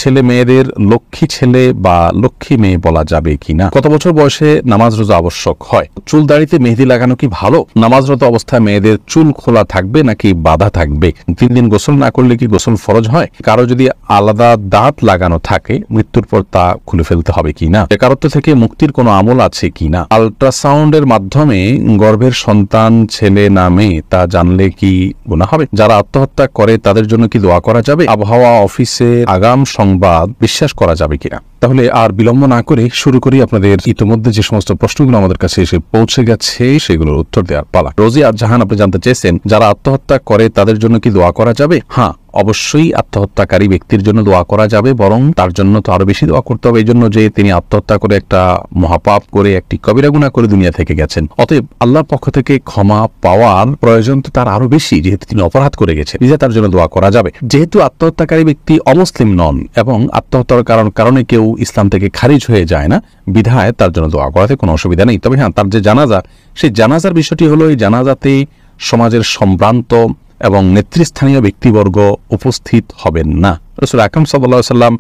ছেলে মেয়েদের লক্ষ্মী ছেলে বা লক্ষ্মী মেয়ে বলা যাবে কিনা? কত বছর বয়সে নামাজ রোজা আবশ্যক হয়? চুল দাড়িতে মেহেদি লাগানো কি ভালো? নামাজরত অবস্থায় মেয়েদের চুল খোলা থাকবে নাকি বাঁধা থাকবে? 3 দিন গোসল না করলে কি গোসল ফরজ হয়? কারো যদি আলাদা দাঁত লাগানো থাকে মৃত্যুর পর তা খুলে ফেলতে হবে কিনা? বেকারত্ব থেকে মুক্তির কোনো আমল আছে কিনা? আল্ট্রাসাউন্ডের মাধ্যমে গর্ভের সন্তান ছেলে না মেয়ে তা জানলে কি গুনাহ হবে? যারা আত্মহত্যা করে তাদের জন্য কি দোয়া করা যাবে? আবহাওয়া অফিসের আগাম সংবাদ বিশ্বাস করা যাবে কিনা? তাহলে আর বিলম্ব না করে শুরু করি আপনাদের ইতিমধ্যে যে সমস্ত প্রশ্নগুলো আমাদের কাছে এসে পৌঁছে গেছে সেগুলোর উত্তর দেওয়ার পালা। রোজিয়া জাহান আপনি জানতে চেয়েছেন, যারা আত্মহত্যা করে তাদের জন্য কি দোয়া করা যাবে? হ্যাঁ, অবশ্যই আত্মহত্যাকারী ব্যক্তির জন্য দোয়া করা যাবে, বরং তার জন্য তো আরো বেশি দোয়া করতে হবে, এই জন্য যে তিনি আত্মহত্যা করে একটা মহাপাপ করে একটি কবিরা গুনাহ করে দুনিয়া থেকে গেছেন। অতএব আল্লাহর পক্ষ থেকে ক্ষমা পাওয়ার প্রয়োজন তো তার আরো বেশি, যেহেতু তিনি অপরাধ করে গেছেন, তার জন্য দোয়া করা যাবে। যেহেতু আত্মহত্যাকারী ব্যক্তি অমুসলিম নন এবং আত্মহত্যার কারণে কেউ ইসলাম থেকে খারিজ হয়ে যায় না, বিধায় তার জন্য দোয়া করাতে কোনো অসুবিধা নেই। তবে হ্যাঁ, তার যে জানাজা, সেই জানাজার বিষয়টি হলো এই জানাজাতে সমাজের সম্ভ্রান্ত এবং নেতৃস্থানীয় ব্যক্তিবর্গ উপস্থিত হবেন না। রাসূল আকরাম সাল্লাল্লাহু আলাইহি ওয়াসাল্লাম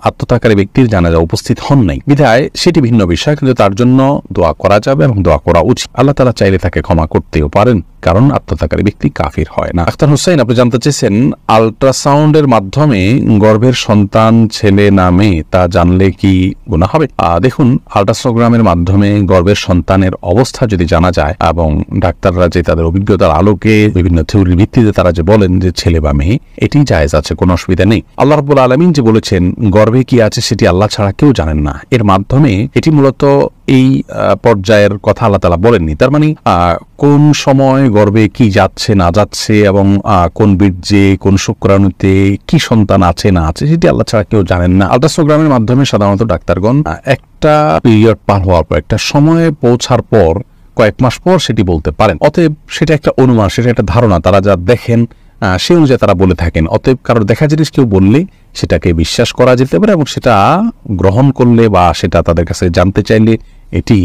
আত্মহত্যাকারী ব্যক্তির জানাজা উপস্থিত হন নাই, বিধায় সেটি ভিন্ন বিষয়, কিন্তু তার জন্য দোয়া করা যাবে এবং দোয়া করা উচিত। আল্লাহ তাআলা চাইলে তাকে ক্ষমা করতেও পারেন, কারণ আত্মহত্যাকারী ব্যক্তি কাফির হয় না। আখতার হোসেন আপনি জানতে চেয়েছেন, আল্ট্রাসাউন্ডের মাধ্যমে গর্ভের সন্তান ছেলে না মেয়ে তা জানলে কি গুনাহ হবে? দেখুন, আল্ট্রাসোনোগ্রামের মাধ্যমে গর্ভের সন্তানের অবস্থা যদি জানা যায় এবং ডাক্তাররা যে তাদের অভিজ্ঞতার আলোকে বিভিন্ন থিওরির ভিত্তিতে তারা যে বলেন যে ছেলে বা মেয়ে, এটি জায়েজ আছে, কোনো অসুবিধা নেই। আল্লাহ রাব্বুল আলামিন যে বলেছেন গর্ভে কি আছে সেটি আল্লাহ ছাড়া কেউ জানেন না, এর মাধ্যমে এটি মূলত এই পর্যায়ের কথা আল্লাহ তাআলা বলেননি। তার মানে কোন সময় গর্ভে কি যাচ্ছে না যাচ্ছে এবং কোন বীর্যে কোন শুক্রাণুতে কি সন্তান আছে না আছে সেটি আল্লাহ ছাড়া কেউ জানেন না। আল্ট্রাসোনোগ্রামের মাধ্যমে সাধারণত ডাক্তারগণ একটা পিরিয়ড পার হওয়ার পর, একটা সময়ে পৌঁছার পর, কয়েক মাস পর সেটি বলতে পারেন। অতএব সেটা একটা অনুমান, সেটা একটা ধারণা, তারা যা দেখেন সে অনুযায়ী তারা বলে থাকেন। অতএব কারোর দেখা জিনিস কেউ বললে সেটাকে বিশ্বাস করা যেতে পারে এবং সেটা গ্রহণ করলে বা সেটা তাদের কাছে জানতে চাইলে এটি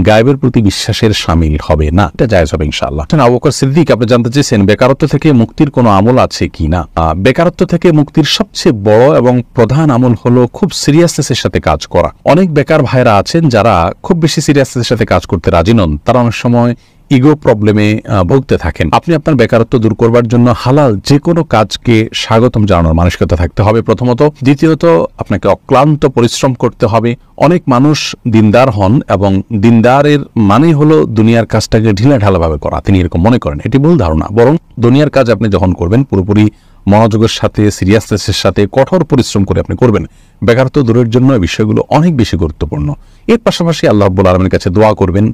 গায়েবের প্রতি বিশ্বাসের শামিল হবে না, এটা জায়েজ হবে ইনশাআল্লাহ। আবু বকর সিদ্দিক আপনি জানতে চেয়েছেন, বেকারত্ব থেকে মুক্তির কোনো আমল আছে কিনা? বেকারত্ব থেকে মুক্তির সবচেয়ে বড় এবং প্রধান আমল হলো খুব সিরিয়াসনেসের সাথে কাজ করা। অনেক বেকার ভাইরা আছেন যারা খুব বেশি সিরিয়াসনেসের সাথে কাজ করতে রাজি নন, তারা অনেক সময় ইগো প্রবলেমে ভুগতে থাকেন। আপনি আপনার বেকারত্ব দূর করবার জন্য হালাল যে কোনো কাজকে স্বাগতম জানানোর মানসিকতা থাকতে হবে প্রথমত। দ্বিতীয়ত, আপনাকে অক্লান্ত পরিশ্রম করতে হবে। অনেক মানুষ দিনদার হন এবং দিনদারের মানে হলো দুনিয়ার কাজটাকে ঢিলাঢালাভাবে করা, তিনি এরকম মনে করেন, এটি ভুল ধারণা। বরং দুনিয়ার কাজ আপনি যখন করবেন পুরোপুরি মনোযোগের সাথে, সিরিয়াসনেসের সাথে, কঠোর পরিশ্রম করে আপনি করবেন। বেকারত্ব দূরের জন্য এই বিষয়গুলো অনেক বেশি গুরুত্বপূর্ণ। এর পাশাপাশি আল্লাহ রাব্বুল আলামিনের কাছে দোয়া করবেন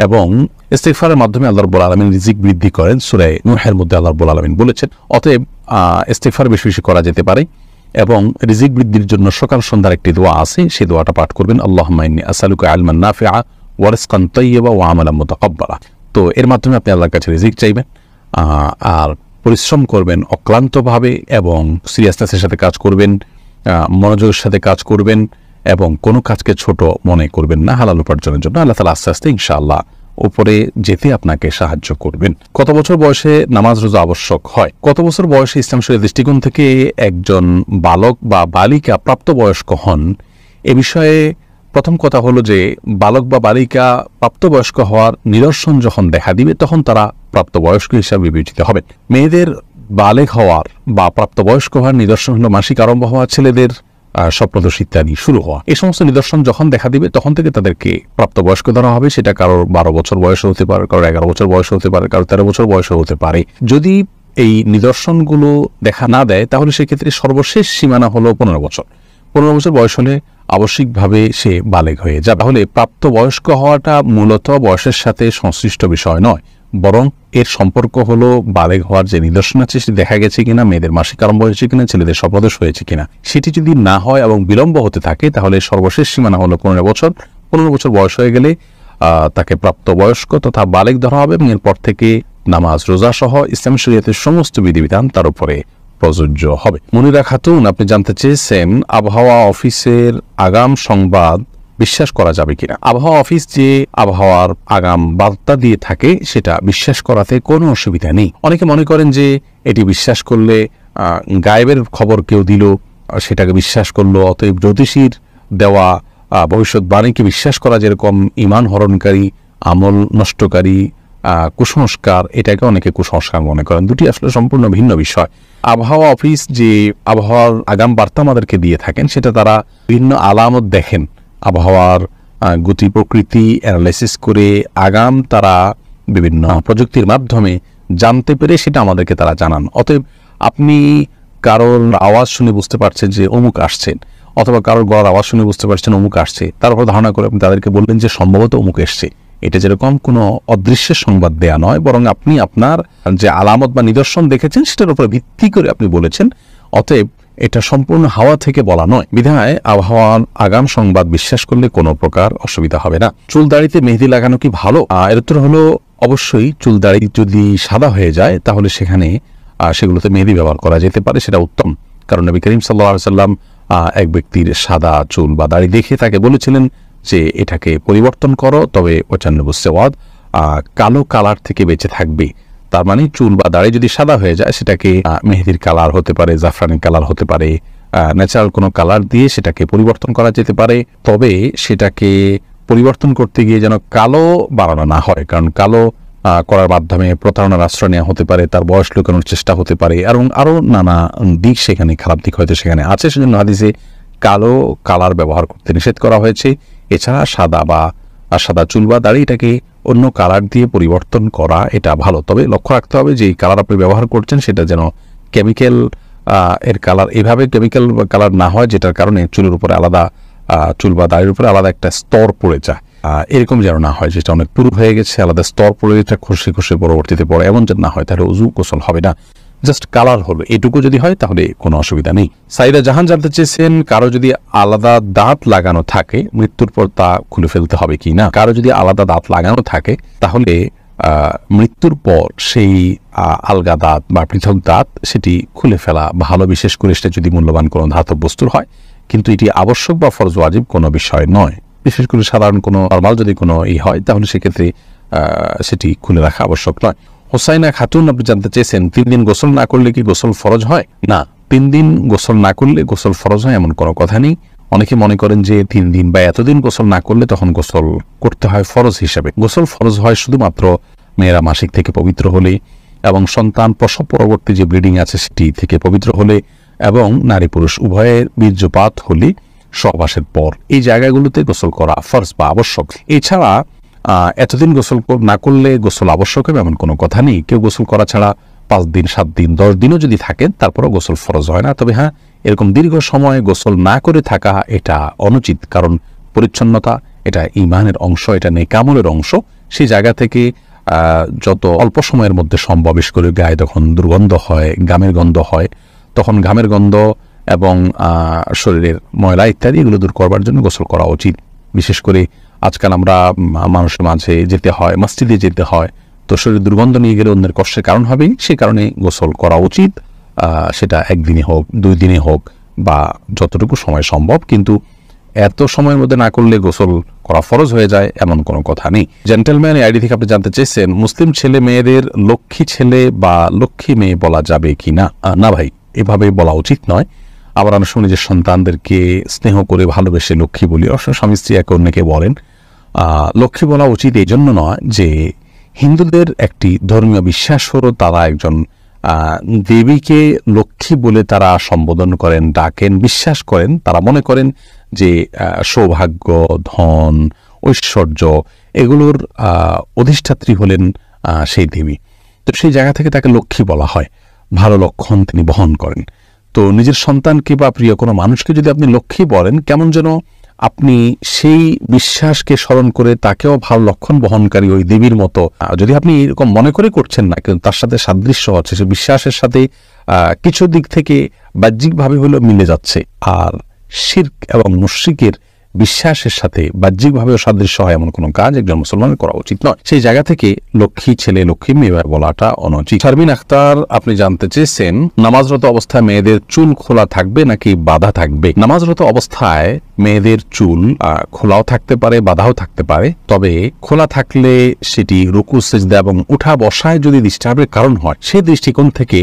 এবং ইস্তিগফারের মাধ্যমে আল্লাহ রাব্বুল আলামিন রিজিক বৃদ্ধি করেন, সূরা নূহের মধ্যে আল্লাহ রাব্বুল আলামিন বলেছেন। অতএব ইস্তিগফার বেশি বেশি করা যেতে পারে এবং রিজিক বৃদ্ধির জন্য সকাল সন্ধ্যার একটি দোয়া আছে, সেই দোয়াটা পাঠ করবেন, আল্লাহুম্মা ইন্নী আসআলুকা ইলমান নাফিআ ওয়া রিজকান তাইয়্যিবা ওয়া আমালান মুতাকাব্বালা। তো এর মাধ্যমে আপনি আল্লাহর কাছে রিজিক চাইবেন আর পরিশ্রম করবেন অক্লান্তভাবে এবং সিরিয়াসনেসের সাথে কাজ করবেন, মনোযোগের সাথে কাজ করবেন এবং কোনো কাজকে ছোট মনে করবেন না। হালাল উপার্জনের জন্য আল্লাহ তাআলা আস্তে আস্তে ইনশাআল্লাহ উপরে যেতে আপনাকে সাহায্য করবেন। কত বছর বয়সে নামাজ রোজা আবশ্যক হয়? কত বছর বয়সে ইসলাম শরীয়তের দৃষ্টিকোণ থেকে একজন বালক বা বালিকা প্রাপ্তবয়স্ক হন, এ বিষয়ে প্রথম কথা হলো যে বালক বা বালিকা প্রাপ্তবয়স্ক হওয়ার নিদর্শন যখন দেখা দিবে তখন তারা প্রাপ্তবয়স্ক হিসাবে বিবেচিত হবেন। মেয়েদের বালেগ হওয়ার বা প্রাপ্তবয়স্ক হওয়ার নিদর্শন হলো মাসিক আরম্ভ হওয়া, ছেলেদের স্বপ্নদোষ ইত্যাদি শুরু হওয়া। এই সমস্ত নিদর্শন যখন দেখা দিবে তখন থেকে তাদেরকে প্রাপ্তবয়স্ক ধরা হবে। সেটা কারোর 12 বছর বয়স হতে পারে, কারোর 11 বছর বয়স হতে পারে, কারোর 13 বছর বয়স হতে পারে। যদি এই নিদর্শনগুলো দেখা না দেয় তাহলে সেক্ষেত্রে সর্বশেষ সীমানা হলো 15 বছর। 15 বছর বয়স হলে আবশ্যিকভাবে সে বালেগ হয়ে যাবে। তাহলে প্রাপ্তবয়স্ক হওয়াটা মূলত বয়সের সাথে সংশ্লিষ্ট বিষয় নয়, বরং এর সম্পর্ক হলো বালেগ হওয়ার যে নিদর্শন আছে সেটি দেখা গেছে কিনা, মেয়েদের মাসিক আরম্ভ হয়েছে কিনা, ছেলেদের স্বপ্নদোষ হয়েছে কিনা। সেটি যদি না হয় এবং বিলম্ব হতে থাকে তাহলে সর্বশেষ সীমানা হলো 15 বছর। 15 বছর বয়স হয়ে গেলে তাকে প্রাপ্তবয়স্ক তথা বালেগ ধরা হবে এবং এরপর থেকে নামাজ রোজা সহ ইসলামী শরীয়তের সমস্ত বিধিবিধান তার উপরে প্রযোজ্য হবে। মনিরা খাতুন আপনি জানতে চেয়েছেন, আবহাওয়া অফিসের আগাম সংবাদ বিশ্বাস করা যাবে কিনা? আবহাওয়া অফিস যে আবহাওয়ার আগাম বার্তা দিয়ে থাকে সেটা বিশ্বাস করাতে কোনো অসুবিধা নেই। অনেকে মনে করেন যে এটি বিশ্বাস করলে গায়েবের খবর কেউ দিল সেটাকে বিশ্বাস করলো। অতএব জ্যোতিষীর দেওয়া ভবিষ্যৎবাণীকে বিশ্বাস করা যেরকম ঈমান হরণকারী, আমল নষ্টকারী, কুসংস্কার, এটাকে অনেকে কুসংস্কার মনে করেন। দুটি আসলে সম্পূর্ণ ভিন্ন বিষয়। আবহাওয়া অফিস যে আবহাওয়ার আগাম বার্তা আমাদেরকে দিয়ে থাকেন, সেটা তারা বিভিন্ন আলামত দেখেন, আবহাওয়ার গতি প্রকৃতি অ্যানালাইসিস করে আগাম তারা বিভিন্ন প্রযুক্তির মাধ্যমে জানতে পেরে সেটা আমাদেরকে তারা জানান। অতএব আপনি কারোর আওয়াজ শুনে বুঝতে পারছেন যে অমুক আসছেন, অথবা কারোর গলার আওয়াজ শুনে বুঝতে পারছেন অমুক আসছে, তারপর ধারণা করে আপনি তাদেরকে বললেন যে সম্ভবত অমুক এসছে। এটা যেরকম কোনো অদৃশ্যের সংবাদ দেয়া নয়, বরং আপনি আপনার যে আলামত বা নিদর্শন দেখেছেন সেটার উপর ভিত্তি করে আপনি বলেছেন। অতএব এটা সম্পূর্ণ হাওয়া থেকে বলা নয়। বিধায় আবহাওয়ার আগাম সংবাদ বিশ্বাস করলে কোনো প্রকার অসুবিধা হবে না। চুল দাড়িতে মেহেদি লাগানো কি ভালো? এর উত্তর হলো অবশ্যই। চুল দাড়ি যদি সাদা হয়ে যায় তাহলে সেখানে সেগুলোতে মেহেদি ব্যবহার করা যেতে পারে, সেটা উত্তম। কারণ নবী করিম সাল্লাল্লাহু আলাইহি ওয়াসাল্লাম এক ব্যক্তির সাদা চুল বা দাড়ি দেখে তাকে বলেছিলেন যে এটাকে পরিবর্তন করো, তবে ওয়াজান্নাবুস-সাওয়াদ, কালো কালার থেকে বেঁচে থাকবে। তার মানে চুল বা দাড়ি যদি সাদা হয়ে যায় সেটাকে মেহেদির কালার হতে পারে, জাফরানি কালার হতে পারে, ন্যাচারাল কোনো কালার দিয়ে সেটাকে পরিবর্তন করা যেতে পারে। তবে সেটাকে পরিবর্তন করতে গিয়ে যেন কালো বানানো না হয়, কারণ কালো করার মাধ্যমে প্রতারণার আশ্রয় নেওয়া হতে পারে, তার বয়স লুকানোর চেষ্টা হতে পারে, এবং আরও নানা দিক সেখানে, খারাপ দিক হয়তো সেখানে আছে। সেজন্য হাদিসে কালো কালার ব্যবহার করতে নিষেধ করা হয়েছে। এছাড়া সাদা চুল বা দাড়ি এটাকে অন্য কালার দিয়ে পরিবর্তন করা এটা ভালো। তবে লক্ষ্য রাখতে হবে যে এই কালার আপনি ব্যবহার করছেন সেটা যেন কেমিক্যাল এর কালার, এভাবে কেমিক্যাল কালার না হয় যেটার কারণে চুলের উপরে আলাদা, চুল বা দাড়ির উপরে আলাদা একটা স্তর পড়ে যায়। এরকম যেন না হয়, যেটা অনেক পুরু হয়ে গেছে, আলাদা স্তর পড়ে এটা খসে খসে পরবর্তীতে পড়ে, এমন যেন না হয়, তাহলে উজু গোসল হবে না। জাস্ট কালার হলো এটুকু যদি হয় তাহলে কোনো অসুবিধা নেই। সাইদা জাহান জানতে চেয়েছেন, কারো যদি আলাদা দাঁত লাগানো থাকে মৃত্যুর পর তা খুলে ফেলতে হবে কি না? কারো যদি আলাদা দাঁত লাগানো থাকে তাহলে মৃত্যুর পর সেই আলগা দাঁত বা পৃথক দাঁত সেটি খুলে ফেলা ভালো, বিশেষ করে সেটা যদি মূল্যবান কোনো ধাতব বস্তুর হয়। কিন্তু এটি আবশ্যক বা ফরজ ওয়াজিব কোনো বিষয় নয়। বিশেষ করে সাধারণ কোনো নরমাল যদি কোনো হয় তাহলে সেক্ষেত্রে সেটি খুলে রাখা আবশ্যক নয়। হোসাইনা খাতুন আপনি জানতে চেয়েছেন, 3 দিন গোসল না করলে কি গোসল ফরজ হয়? না, 3 দিন গোসল না করলে গোসল ফরজ হয় এমন কোনো কথা নেই। অনেকে মনে করেন যে 3 দিন বা এতদিন গোসল না করলে তখন গোসল করতে হয় ফরজ হিসেবে। গোসল ফরজ হয় শুধুমাত্র মেয়েরা মাসিক থেকে পবিত্র হলে, এবং সন্তান প্রসব পরবর্তী যে ব্লিডিং আছে সেটি থেকে পবিত্র হলে, এবং নারী পুরুষ উভয়ের বীর্যপাত হলে সহবাসের পর, এই জায়গাগুলোতে গোসল করা ফরজ বা আবশ্যক। এছাড়া এতদিন গোসল না করলে গোসল আবশ্যক হবে এমন কোনো কথা নেই। কেউ গোসল করা ছাড়া 5 দিন, 7 দিন, 10 দিনও যদি থাকেন তারপরও গোসল ফরজ হয় না। তবে হ্যাঁ, এরকম দীর্ঘ সময় গোসল না করে থাকা এটা অনুচিত, কারণ পরিচ্ছন্নতা এটা ঈমানের অংশ, এটা নেকামলের অংশ। সেই জায়গা থেকে যত অল্প সময়ের মধ্যে সম্ভব, বিশেষ করে গায়ে যখন দুর্গন্ধ হয়, ঘামের গন্ধ হয়, তখন ঘামের গন্ধ এবং শরীরের ময়লা ইত্যাদি এগুলো দূর করবার জন্য গোসল করা উচিত। বিশেষ করে আজকাল আমরা মানুষের মাঝে যেতে হয়, মসজিদে যেতে হয়, তো শরীর দুর্গন্ধ নিয়ে গেলে অন্যের কষ্টের কারণ হবে, সে কারণে গোসল করা উচিত। সেটা 1 দিনে হোক, 2 দিনে হোক, বা যতটুকু সময় সম্ভব। কিন্তু এত সময়ের মধ্যে না করলে গোসল করা ফরজ হয়ে যায় এমন কোনো কথা নেই। জেন্টেলম্যান আইডি থেকে আপনি জানতে চেয়েছেন, মুসলিম ছেলে মেয়েদের লক্ষ্মী ছেলে বা লক্ষ্মী মেয়ে বলা যাবে কি না? না ভাই, এভাবে বলা উচিত নয়। আবার অনেক সময় নিজের সন্তানদেরকে স্নেহ করে ভালোবেসে লক্ষ্মী বলি, অবশ্য স্বামী স্ত্রী একে অন্যকে বলেন। লক্ষ্মী বলা উচিত এই জন্য নয় যে হিন্দুদের একটি ধর্মীয় বিশ্বাস হলো তারা একজন দেবীকে লক্ষ্মী বলে তারা সম্বোধন করেন, ডাকেন, বিশ্বাস করেন। তারা মনে করেন যে সৌভাগ্য, ধন, ঐশ্বর্য এগুলোর অধিষ্ঠাত্রী হলেন সেই দেবী। তো সেই জায়গা থেকে তাকে লক্ষ্মী বলা হয়, ভালো লক্ষণ তিনি বহন করেন। তো নিজের সন্তানকে বা প্রিয় কোনো মানুষকে যদি আপনি লক্ষ্মী বলেন, কেমন যেন আপনি সেই বিশ্বাসকে স্মরণ করে তাকেও ভালো লক্ষণ বহনকারী ওই দেবীর মতো, যদি আপনি এরকম মনে করে করছেন না, কিন্তু তার সাথে সাদৃশ্য হচ্ছে, সে বিশ্বাসের সাথে কিছু দিক থেকে বাহ্যিকভাবে হলেও মিলে যাচ্ছে। আর শিরক এবং মুশরিকের বিশ্বাসের সাথে বাহ্যিকভাবেও সাদৃশ্য হয় এমন কোনো কাজ একজন মুসলমানের করা উচিত নয়। সেই জায়গা থেকে লক্ষ্মী ছেলে, লক্ষ্মী মেয়ে বলাটা অনুচিত। শারমিন আখতার আপনি জানতে চেয়েছেন, নামাজরত অবস্থায় মেয়েদের চুল খোলা থাকবে নাকি বাঁধা থাকবে? নামাজরত অবস্থায় মেয়েদের চুল খোলাও থাকতে পারে, বাঁধাও থাকতে পারে। তবে খোলা থাকলে সেটি রুকু, সিজদা এবং উঠা বসায় যদি ডিস্টার্বের কারণ হয়, সেই দৃষ্টিকোণ থেকে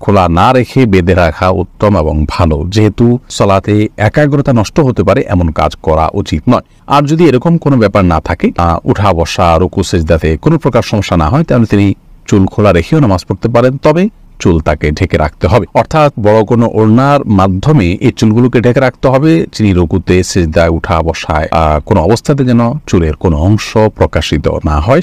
খোলা না রেখে বেঁধে রাখা উত্তম এবং ভালো, যেহেতু সালাতে একাগ্রতা নষ্ট হতে পারে এমন কাজ করা উচিত নয়। আর যদি এরকম কোনো ব্যাপার না থাকে, উঠা বসা রুকু সিজদাতে কোনো প্রকার সমস্যা না হয়, তাহলে তিনি চুল খোলা রেখেও নামাজ পড়তে পারেন, তবে চুল তাকে ঢেকে রাখতে হবে। অর্থাৎ বড় কোনো ওড়নার মাধ্যমে এই চুলগুলোকে ঢেকে রাখতে হবে। যিনি রুকুতে সিজদায় উঠা বসায় কোনো অবস্থাতে যেন চুলের কোনো অংশ প্রকাশিত না হয়।